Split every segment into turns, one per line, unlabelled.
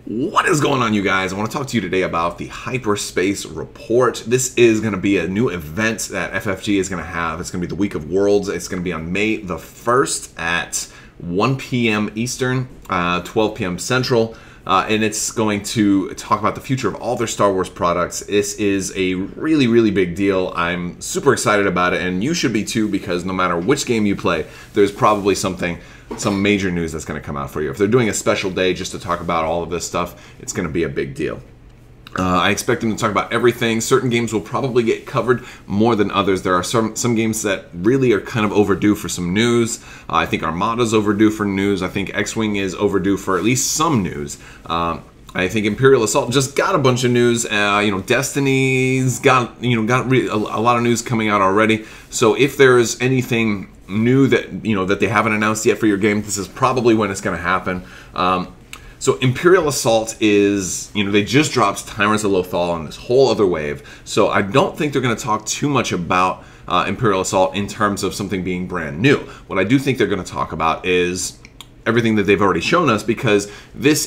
What is going on, you guys? I want to talk to you today about the Hyperspace Report. This is going to be a new event that FFG is going to have. It's going to be the Week of Worlds. It's going to be on May the 1st at 1 p.m. Eastern, 12 p.m. Central. And it's going to talk about the future of all their Star Wars products. This is a really, really big deal. I'm super excited about it, and you should be too, because no matter which game you play, there's probably some major news that's going to come out for you. If they're doing a special day just to talk about all of this stuff, it's going to be a big deal. I expect them to talk about everything. Certain games will probably get covered more than others. There are some games that really are kind of overdue for some news. I think Armada's overdue for news. I think X-Wing is overdue for at least some news. I think Imperial Assault just got a bunch of news. Destiny's got a lot of news coming out already. So if there's anything new that that they haven't announced yet for your game, this is probably when it's going to happen. So Imperial Assault is, they just dropped Tyrants of Lothal on this whole other wave. So I don't think they're going to talk too much about Imperial Assault in terms of something being brand new. What I do think they're going to talk about is everything that they've already shown us, because this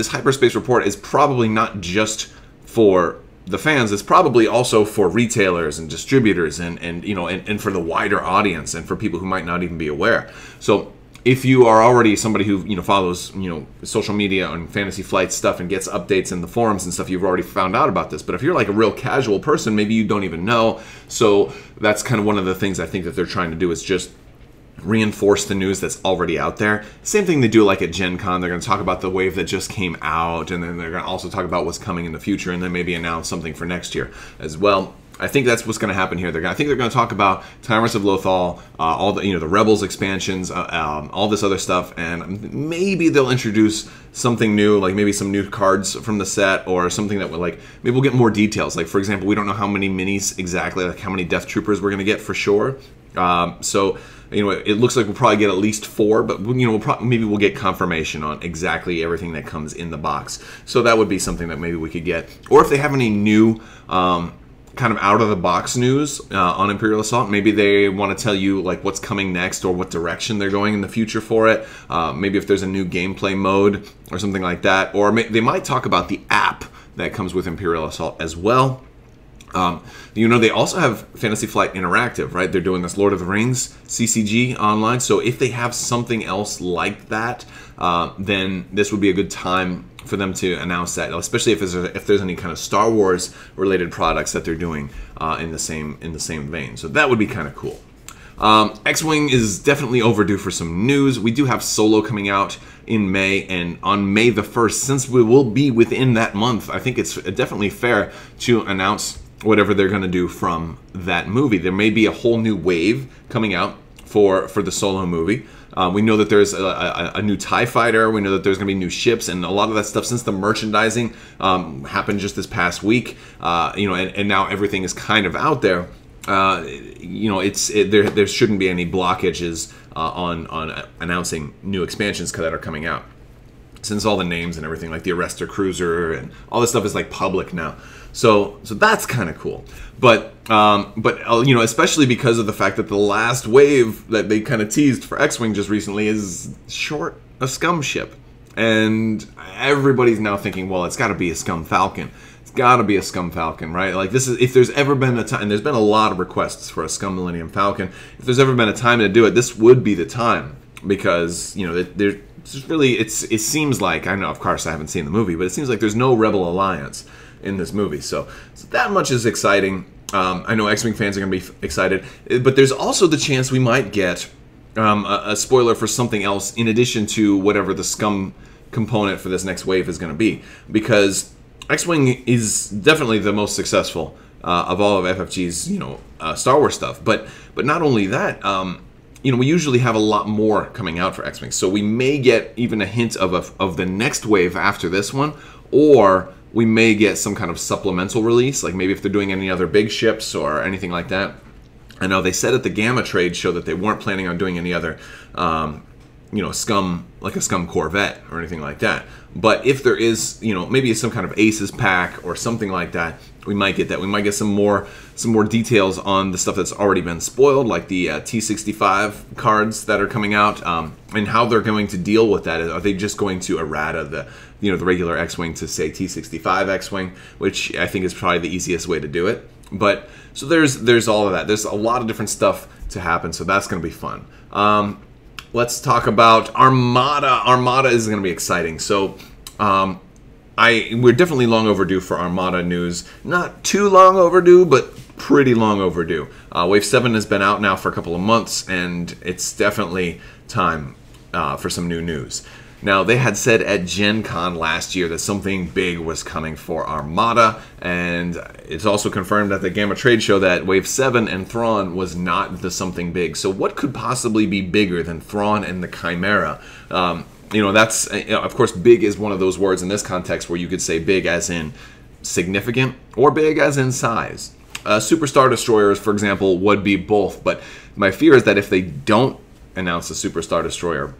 Hyperspace Report is probably not just for the fans. It's probably also for retailers and distributors and for the wider audience and for people who might not even be aware. So if you are already somebody who follows social media and Fantasy Flight stuff and gets updates in the forums and stuff, you've already found out about this. But if you're like a real casual person, maybe you don't even know. So that's kind of one of the things I think that they're trying to do, is just reinforce the news that's already out there. Same thing they do like at Gen Con. They're going to talk about the wave that just came out, and then they're going to also talk about what's coming in the future, and then maybe announce something for next year as well. I think that's what's going to happen here. I think they're going to talk about Tyrants of Lothal, all the the Rebels expansions, all this other stuff, and maybe they'll introduce something new, like maybe some new cards from the set, or something that will maybe we'll get more details. Like, for example, we don't know how many minis exactly, like how many Death Troopers we're going to get for sure. So it looks like we'll probably get at least 4, but maybe we'll get confirmation on exactly everything that comes in the box. So that would be something that maybe we could get. Or if they have any new kind of out-of-the-box news on Imperial Assault. Maybe they want to tell you like what's coming next, or what direction they're going in the future for it. Maybe if there's a new gameplay mode or something like that. Or they might talk about the app that comes with Imperial Assault as well. They also have Fantasy Flight Interactive, right? They're doing this Lord of the Rings CCG online. So if they have something else like that, then this would be a good time for them to announce that, especially if there's any kind of Star Wars related products that they're doing in the same vein. So that would be kind of cool. X-Wing is definitely overdue for some news. We do have Solo coming out in May, and on May the 1st, since we will be within that month, I think it's definitely fair to announce whatever they're going to do from that movie. There may be a whole new wave coming out for the Solo movie. We know that there's a new TIE fighter. We know that there's going to be new ships, and a lot of that stuff, since the merchandising happened just this past week, and now everything is kind of out there. There shouldn't be any blockages on announcing new expansions that are coming out, since all the names and everything, like the Arrestor Cruiser and all this stuff, is like public now. So that's kind of cool. But especially because of the fact that the last wave that they kind of teased for X-Wing just recently is short a Scum ship, and everybody's now thinking, well, it's got to be a Scum Falcon. It's got to be a Scum Falcon, right? Like, this is, if there's ever been a time, and there's been a lot of requests for a Scum Millennium Falcon. If there's ever been a time to do it, this would be the time, because there's just really, it seems like, I know, of course I haven't seen the movie, but it seems like there's no Rebel Alliance in this movie, so that much is exciting. I know X-Wing fans are going to be excited, but there's also the chance we might get a spoiler for something else in addition to whatever the Scum component for this next wave is going to be, because X-Wing is definitely the most successful of all of FFG's Star Wars stuff, but not only that, we usually have a lot more coming out for X-Wing, so we may get even a hint of the next wave after this one, or we may get some kind of supplemental release, like maybe if they're doing any other big ships or anything like that. I know they said at the Gamma trade show that they weren't planning on doing any other, scum, like a scum Corvette or anything like that. But if there is, maybe some kind of Aces pack or something like that, we might get that. We might get some more details on the stuff that's already been spoiled, like the T65 cards that are coming out, and how they're going to deal with that. Are they just going to errata the regular X-Wing to say T65 X-Wing, which I think is probably the easiest way to do it. But so there's all of that. There's a lot of different stuff to happen, so that's going to be fun. Let's talk about Armada. Armada is going to be exciting. So we're definitely long overdue for Armada news. Not too long overdue, but pretty long overdue. Wave 7 has been out now for a couple of months, and it's definitely time for some new news. Now, they had said at Gen Con last year that something big was coming for Armada, and it's also confirmed at the Gamma Trade Show that Wave 7 and Thrawn was not the something big. So what could possibly be bigger than Thrawn and the Chimera? That's, of course, big is one of those words in this context where you could say big as in significant or big as in size. Super Star Destroyers, for example, would be both, but my fear is that if they don't announce a Super Star Destroyer,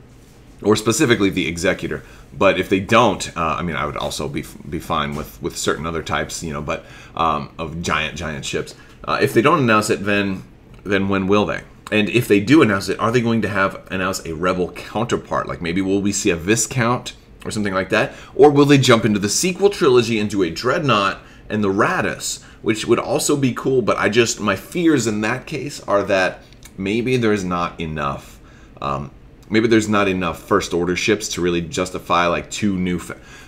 or specifically the Executor, but if they don't, I would also be fine with certain other types, but of giant ships. If they don't announce it, then when will they? And if they do announce it, are they going to announce a Rebel counterpart? Like maybe will we see a Viscount or something like that? Or will they jump into the sequel trilogy into a Dreadnought and the Raddus, which would also be cool, but my fears in that case are that maybe there's not enough. Maybe there's not enough First Order ships to really justify like two new,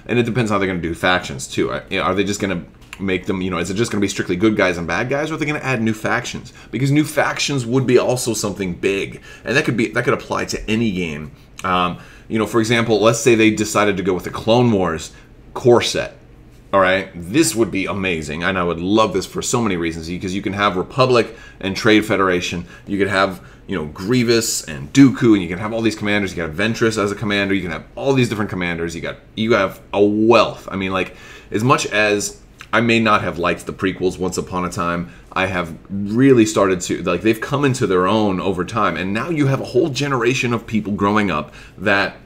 and it depends how they're going to do factions too. Are they just going to make them, is it just going to be strictly good guys and bad guys, or are they going to add new factions? Because new factions would be also something big, and that could apply to any game. For example, let's say they decided to go with the Clone Wars core set. All right, this would be amazing, and I would love this for so many reasons, because you can have Republic and Trade Federation. You could have Grievous and Dooku, and you can have all these commanders. You got Ventress as a commander. You can have all these different commanders. You have a wealth. As much as I may not have liked the prequels once upon a time, I have really started to, they've come into their own over time, and now you have a whole generation of people growing up that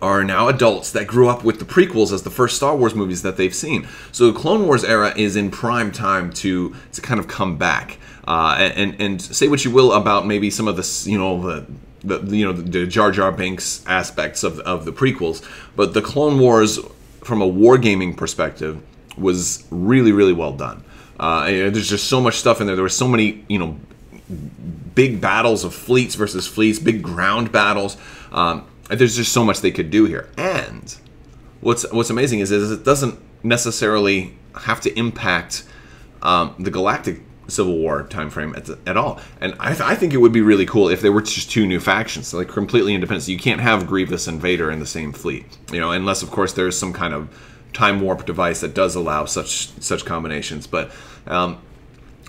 are now adults that grew up with the prequels as the first Star Wars movies that they've seen. So the Clone Wars era is in prime time to kind of come back. And say what you will about maybe some of the Jar Jar Binks aspects of the prequels, but the Clone Wars, from a wargaming perspective, was really, really well done. There's just so much stuff in there. There were so many, big battles of fleets versus fleets, big ground battles. There's just so much they could do here. And what's amazing is it doesn't necessarily have to impact the Galactic Civil War time frame at all. And I think it would be really cool if there were just two new factions, like completely independent. So you can't have Grievous and Vader in the same fleet, unless of course there's some kind of time warp device that does allow such combinations. But I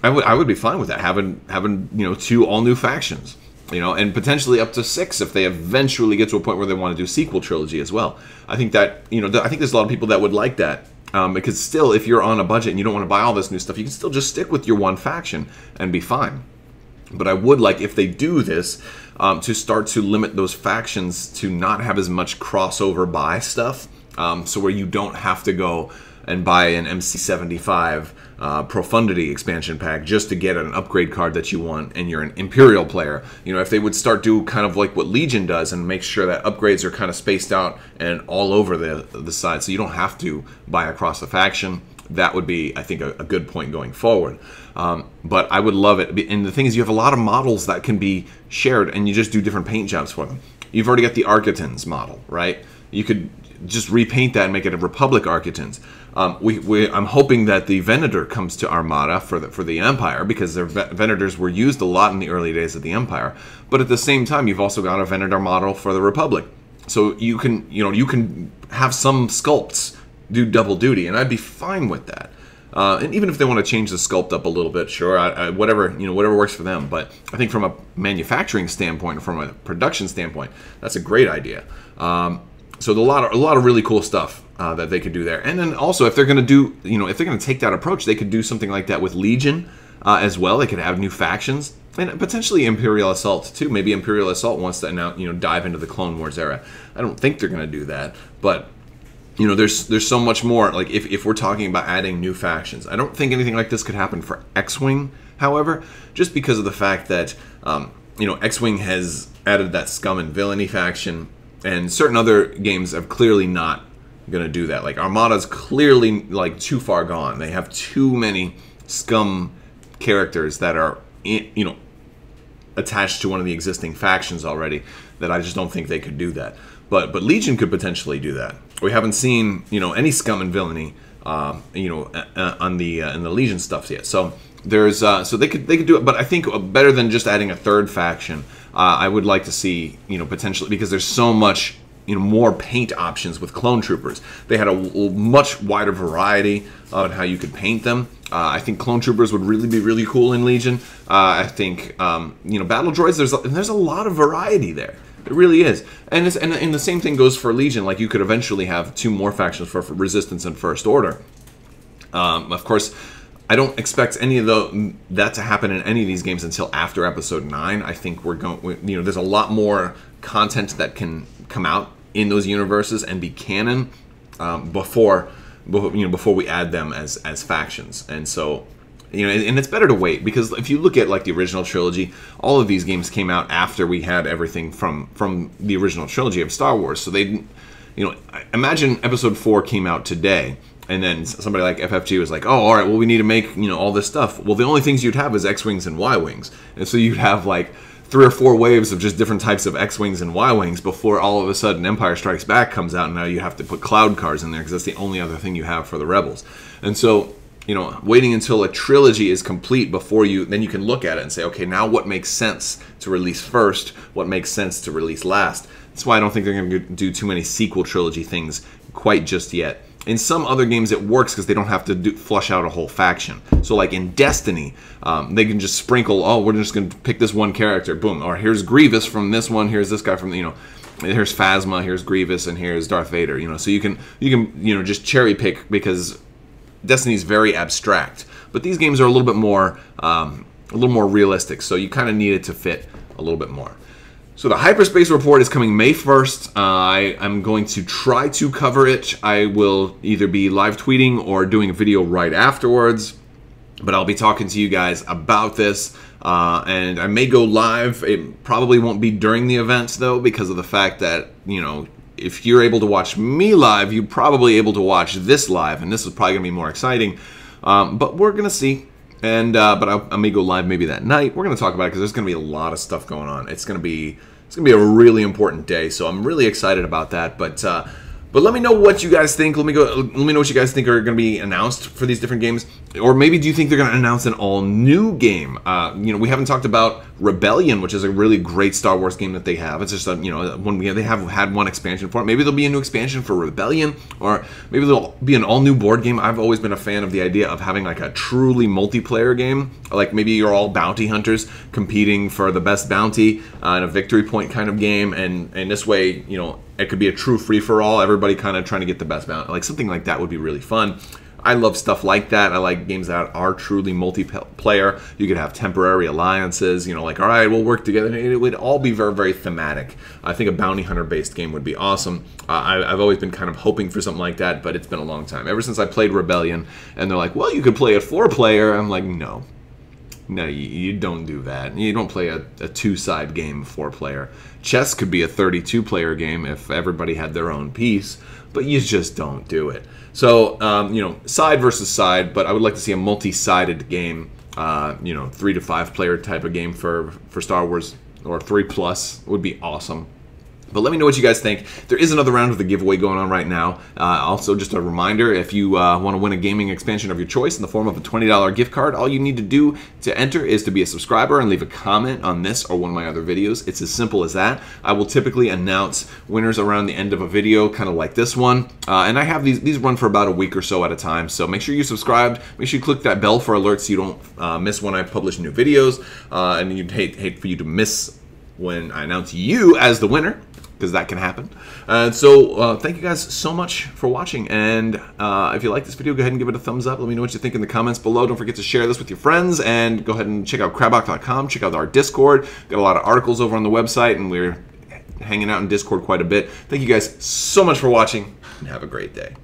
would be fine with that, having two all new factions, and potentially up to 6 if they eventually get to a point where they want to do sequel trilogy as well. I think that I think there's a lot of people that would like that. Because still, if you're on a budget and you don't want to buy all this new stuff, you can still just stick with your one faction and be fine. But I would like, if they do this, to start to limit those factions to not have as much crossover buy stuff, so where you don't have to go and buy an MC75 Profundity expansion pack just to get an upgrade card that you want, and you're an Imperial player. If they would start do kind of like what Legion does and make sure that upgrades are kind of spaced out and all over the side, so you don't have to buy across the faction, that would be, I think, a good point going forward. But I would love it. And the thing is, you have a lot of models that can be shared, and you just do different paint jobs for them. You've already got the Architans model, right? You could just repaint that and make it a Republic Architans. I'm hoping that the Venator comes to Armada for the Empire, because their Venators were used a lot in the early days of the Empire. But at the same time, you've also got a Venator model for the Republic. So you can have some sculpts do double duty, and I'd be fine with that. And even if they want to change the sculpt up a little bit, sure, whatever works for them. But I think from a manufacturing standpoint, from a production standpoint, that's a great idea. So a lot of really cool stuff that they could do there. And then also, if they're going to do, if they're going to take that approach, they could do something like that with Legion as well. They could have new factions. And potentially Imperial Assault too. Maybe Imperial Assault wants to now, dive into the Clone Wars era. I don't think they're going to do that, but there's so much more. Like if we're talking about adding new factions, I don't think anything like this could happen for X-Wing. However, just because of the fact that X-Wing has added that scum and villainy faction, and certain other games have clearly not going to do that. Like Armada's clearly like too far gone. They have too many scum characters that are attached to one of the existing factions already, that I just don't think they could do that. But Legion could potentially do that. We haven't seen any scum and villainy on the in the Legion stuff yet. So there's so they could do it. But I think better than just adding a third faction, I would like to see potentially, because there's so much more paint options with clone troopers. They had a much wider variety on how you could paint them. I think clone troopers would really be really cool in Legion. I think battle droids, there's a lot of variety there. It really is, and the same thing goes for Legion. Like you could eventually have 2 more factions for Resistance and First Order. Of course, I don't expect any of that to happen in any of these games until after Episode 9. I think we're going. There's a lot more content that can come out in those universes and be canon before we add them as factions. And so and it's better to wait, because if you look at like the original trilogy, all of these games came out after we had everything from the original trilogy of Star Wars. So they imagine Episode 4 came out today, and then somebody like FFG was like, oh, all right, well, we need to make all this stuff. Well, the only things you'd have is X-Wings and Y-Wings, and so you'd have like 3 or 4 waves of just different types of X-Wings and Y-Wings before all of a sudden Empire Strikes Back comes out, and now you have to put cloud cars in there because that's the only other thing you have for the Rebels. And so waiting until a trilogy is complete before then you can look at it and say, okay, now what makes sense to release first? What makes sense to release last? That's why I don't think they're going to do too many sequel trilogy things quite just yet. In some other games it works because they don't have to flush out a whole faction. So like in Destiny, they can just sprinkle, oh, we're just going to pick this one character, boom, or here's Grievous from this one, here's this guy from here's Phasma, here's Grievous, and here's Darth Vader. So you can just cherry pick, because Destiny's very abstract. But these games are a little bit more realistic, so you kind of need it to fit a little bit more. So the Hyperspace Report is coming May 1st. I'm going to try to cover it. I will either be live tweeting or doing a video right afterwards. But I'll be talking to you guys about this. And I may go live. It probably won't be during the event, though, because of the fact that, if you're able to watch me live, you're probably able to watch this live. And this is probably going to be more exciting. But we're going to see. And but I may go live maybe that night. We're going to talk about it because there's going to be a lot of stuff going on. It's going to be a really important day, so I'm really excited about that. But let me know what you guys think. Let me know what you guys think are going to be announced for these different games, or maybe do you think they're going to announce an all-new game? We haven't talked about Rebellion, which is a really great Star Wars game that they have. It's just they have had one expansion for it. Maybe there'll be a new expansion for Rebellion, or maybe there'll be an all-new board game. I've always been a fan of the idea of having like a truly multiplayer game. Like maybe you're all bounty hunters competing for the best bounty in a victory point kind of game, and this way, it could be a true free-for-all, everybody kind of trying to get the best bounty. Like something like that would be really fun. I love stuff like that. I like games that are truly multiplayer. You could have temporary alliances, like, all right, we'll work together. It would all be very, very thematic. I think a bounty hunter-based game would be awesome. I've always been kind of hoping for something like that, but it's been a long time. Ever since I played Rebellion, and they're like, well, you could play a 4-player. I'm like, no. No, you don't do that. You don't play a 2-side game 4-player. Chess could be a 32-player game if everybody had their own piece, but you just don't do it. So, side versus side, but I would like to see a multi-sided game, 3 to 5-player type of game for Star Wars, or 3+ would be awesome. But let me know what you guys think. There is another round of the giveaway going on right now. Also, just a reminder, if you want to win a gaming expansion of your choice in the form of a $20 gift card, all you need to do to enter is to be a subscriber and leave a comment on this or one of my other videos. It's as simple as that. I will typically announce winners around the end of a video, kind of like this one. And I have these run for about a week or so at a time. So make sure you're subscribed. Make sure you click that bell for alerts so you don't miss when I publish new videos. And you'd hate for you to miss when I announce you as the winner. because that can happen. And so thank you guys so much for watching, and if you like this video, go ahead and give it a thumbs up. Let me know what you think in the comments below. Don't forget to share this with your friends, and go ahead and check out crabbok.com. Check out our Discord. Got a lot of articles over on the website, and we're hanging out in Discord quite a bit. Thank you guys so much for watching, and have a great day.